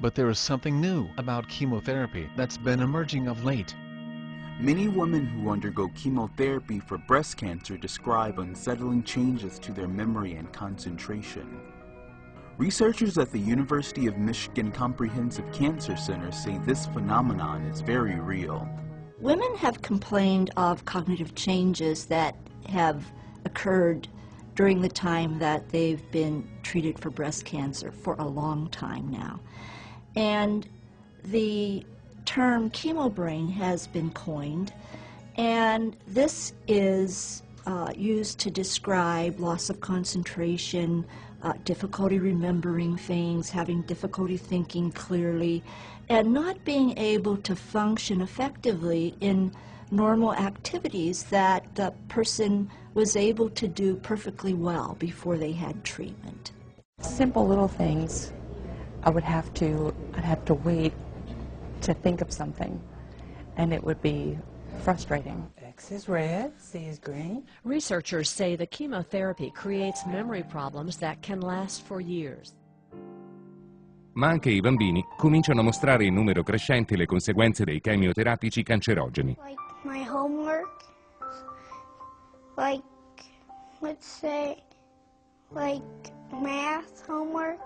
But there is something new about chemotherapy that's been emerging of late. Many women who undergo chemotherapy for breast cancer describe unsettling changes to their memory and concentration. Researchers at the University of Michigan Comprehensive Cancer Center say this phenomenon is very real. Women have complained of cognitive changes that have occurred during the time that they've been treated for breast cancer for a long time now. And the term chemobrain has been coined, and this is used to describe loss of concentration, difficulty remembering things, having difficulty thinking clearly, and not being able to function effectively in normal activities that the person was able to do perfectly well before they had treatment. Simple little things. I'd have to wait to think of something, and it would be frustrating. X is red, C is green. Researchers say the chemotherapy creates memory problems that can last for years. Ma anche i bambini cominciano a mostrare in numero crescente le conseguenze dei chemioterapici cancerogeni. Like my homework, like, let's say, like math homework.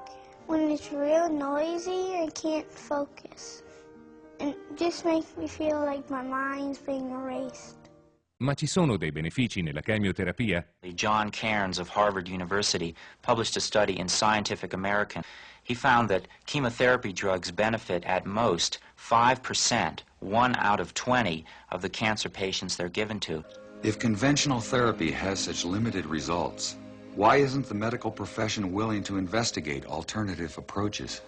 When it's real noisy, I can't focus. And it just makes me feel like my mind's being erased. Ma ci sono dei benefici nella chemioterapia? John Cairns of Harvard University published a study in Scientific American. He found that chemotherapy drugs benefit at most 5%, 1 out of 20 of the cancer patients they're given to. If conventional therapy has such limited results, why isn't the medical profession willing to investigate alternative approaches?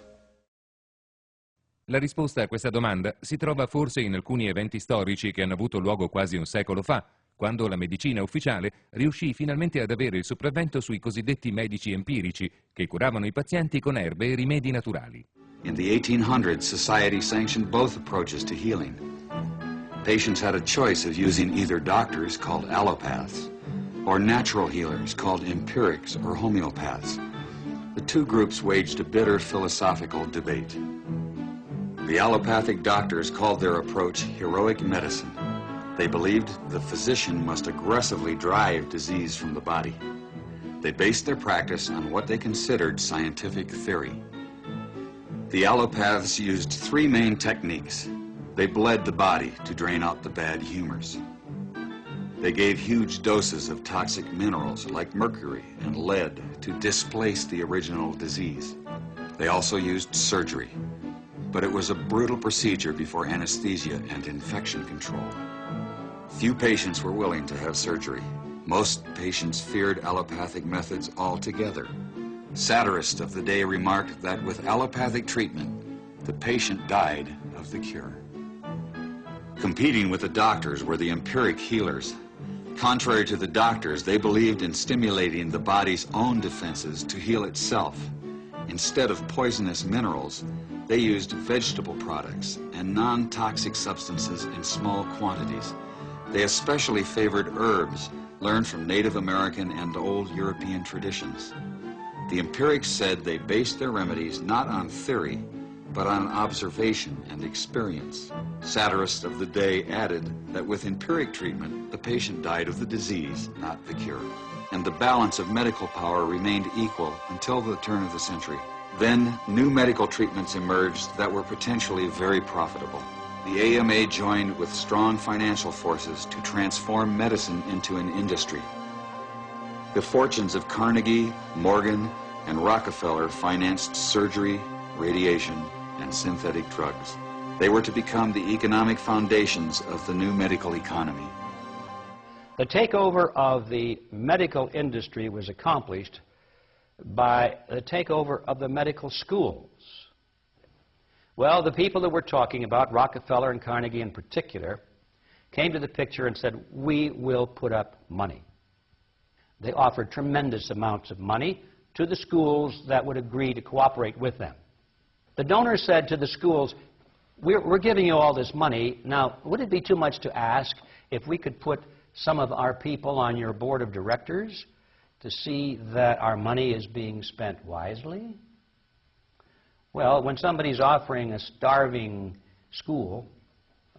La risposta a questa domanda si trova forse in alcuni eventi storici che hanno avuto luogo quasi un secolo fa, quando la medicina ufficiale riuscì finalmente ad avere il sopravvento sui cosiddetti medici empirici, che curavano i pazienti con erbe e rimedi naturali. In the 1800s, society sanctioned both approaches to healing. Patients had a choice of using either doctors, called allopaths, or natural healers, called empirics or homeopaths. The two groups waged a bitter philosophical debate. The allopathic doctors called their approach heroic medicine. They believed the physician must aggressively drive disease from the body. They based their practice on what they considered scientific theory. The allopaths used three main techniques. They bled the body to drain out the bad humors. They gave huge doses of toxic minerals like mercury and lead to displace the original disease. They also used surgery, but it was a brutal procedure before anesthesia and infection control. Few patients were willing to have surgery. Most patients feared allopathic methods altogether. Satirists of the day remarked that with allopathic treatment, the patient died of the cure. Competing with the doctors were the empiric healers. Contrary to the doctors, they believed in stimulating the body's own defenses to heal itself. Instead of poisonous minerals, they used vegetable products and non-toxic substances in small quantities. They especially favored herbs learned from Native American and old European traditions. The empirics said they based their remedies not on theory, but on observation and experience. Satirists of the day added that with empiric treatment, the patient died of the disease, not the cure. And the balance of medical power remained equal until the turn of the century. Then, new medical treatments emerged that were potentially very profitable. The AMA joined with strong financial forces to transform medicine into an industry. The fortunes of Carnegie, Morgan, and Rockefeller financed surgery, radiation, and synthetic drugs. They were to become the economic foundations of the new medical economy. The takeover of the medical industry was accomplished by the takeover of the medical schools. Well, the people that we're talking about, Rockefeller and Carnegie in particular, came to the picture and said, we will put up money. They offered tremendous amounts of money to the schools that would agree to cooperate with them. The donors said to the schools, we're giving you all this money. Now, would it be too much to ask if we could put some of our people on your board of directors to see that our money is being spent wisely? Well, when somebody's offering a starving school,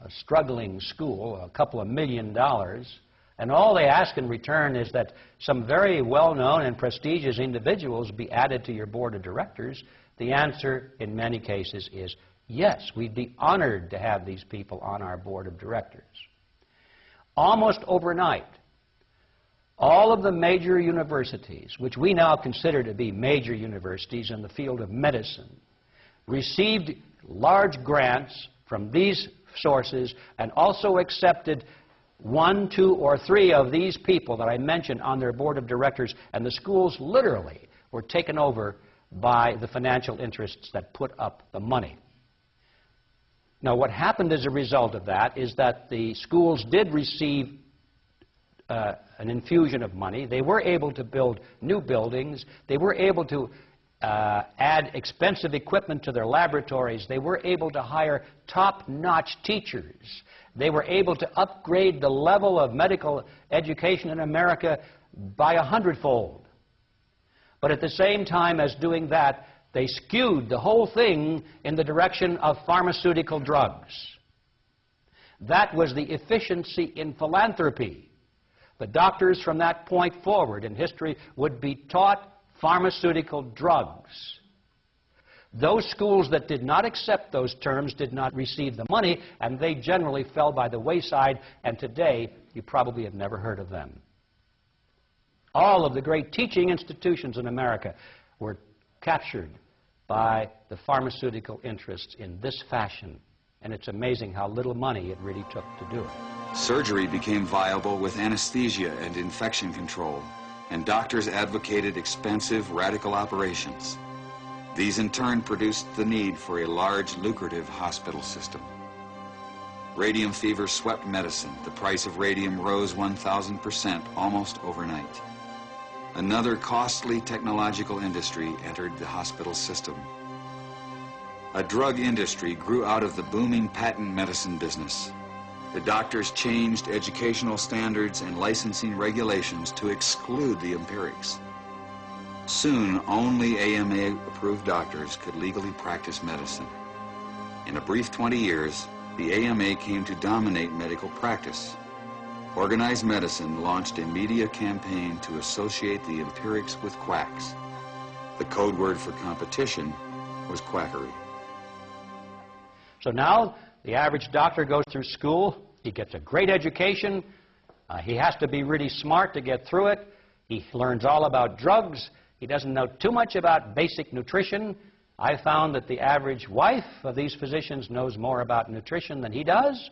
a struggling school, a couple of $1 million, and all they ask in return is that some very well-known and prestigious individuals be added to your board of directors, the answer in many cases is yes, we'd be honored to have these people on our board of directors. Almost overnight, all of the major universities, which we now consider to be major universities in the field of medicine, received large grants from these sources and also accepted 1, 2, or 3 of these people that I mentioned on their board of directors, and the schools literally were taken over by the financial interests that put up the money. Now, what happened as a result of that is that the schools did receive an infusion of money. They were able to build new buildings. They were able to add expensive equipment to their laboratories. They were able to hire top-notch teachers. They were able to upgrade the level of medical education in America by 100-fold. But at the same time as doing that, they skewed the whole thing in the direction of pharmaceutical drugs. That was the efficiency in philanthropy. The doctors from that point forward in history would be taught pharmaceutical drugs. Those schools that did not accept those terms did not receive the money, and they generally fell by the wayside, and today you probably have never heard of them. All of the great teaching institutions in America were captured by the pharmaceutical interests in this fashion, and it's amazing how little money it really took to do it. Surgery became viable with anesthesia and infection control, and doctors advocated expensive, radical operations. These in turn produced the need for a large, lucrative hospital system. Radium fever swept medicine. The price of radium rose 1,000% almost overnight. Another costly technological industry entered the hospital system. A drug industry grew out of the booming patent medicine business. The doctors changed educational standards and licensing regulations to exclude the empirics. Soon, only AMA-approved doctors could legally practice medicine. In a brief 20 years, the AMA came to dominate medical practice. Organized Medicine launched a media campaign to associate the empirics with quacks. The code word for competition was quackery. So now the average doctor goes through school, he gets a great education, he has to be really smart to get through it, he learns all about drugs, he doesn't know too much about basic nutrition. I found that the average wife of these physicians knows more about nutrition than he does,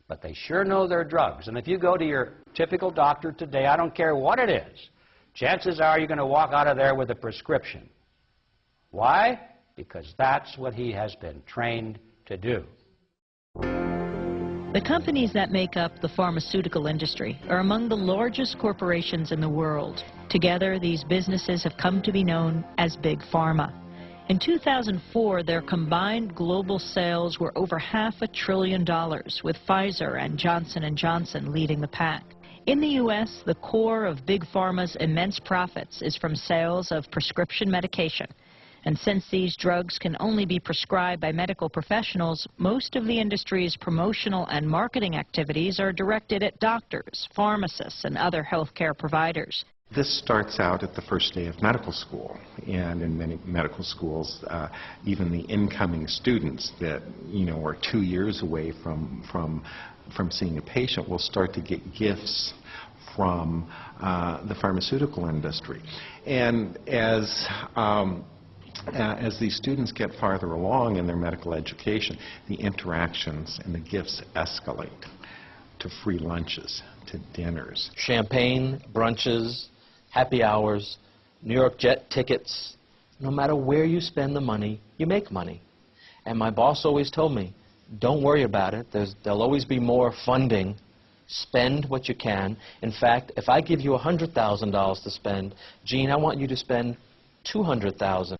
but they sure know their drugs. And if you go to your typical doctor today, I don't care what it is, chances are you're going to walk out of there with a prescription. Why? Because that's what he has been trained to do. The companies that make up the pharmaceutical industry are among the largest corporations in the world. Together, these businesses have come to be known as Big Pharma. In 2004, their combined global sales were over $500 billion, with Pfizer and Johnson & Johnson leading the pack. In the U.S., the core of Big Pharma's immense profits is from sales of prescription medication. And since these drugs can only be prescribed by medical professionals, most of the industry's promotional and marketing activities are directed at doctors, pharmacists, and other healthcare providers. This starts out at the first day of medical school, and in many medical schools, even the incoming students that, are 2 years away from seeing a patient will start to get gifts from the pharmaceutical industry. And as these students get farther along in their medical education, the interactions and the gifts escalate to free lunches, to dinners. Champagne, brunches, happy hours, New York jet tickets. No matter where you spend the money, you make money. And my boss always told me, don't worry about it. There'll always be more funding. Spend what you can. In fact, if I give you $100,000 to spend, Gene, I want you to spend $200,000.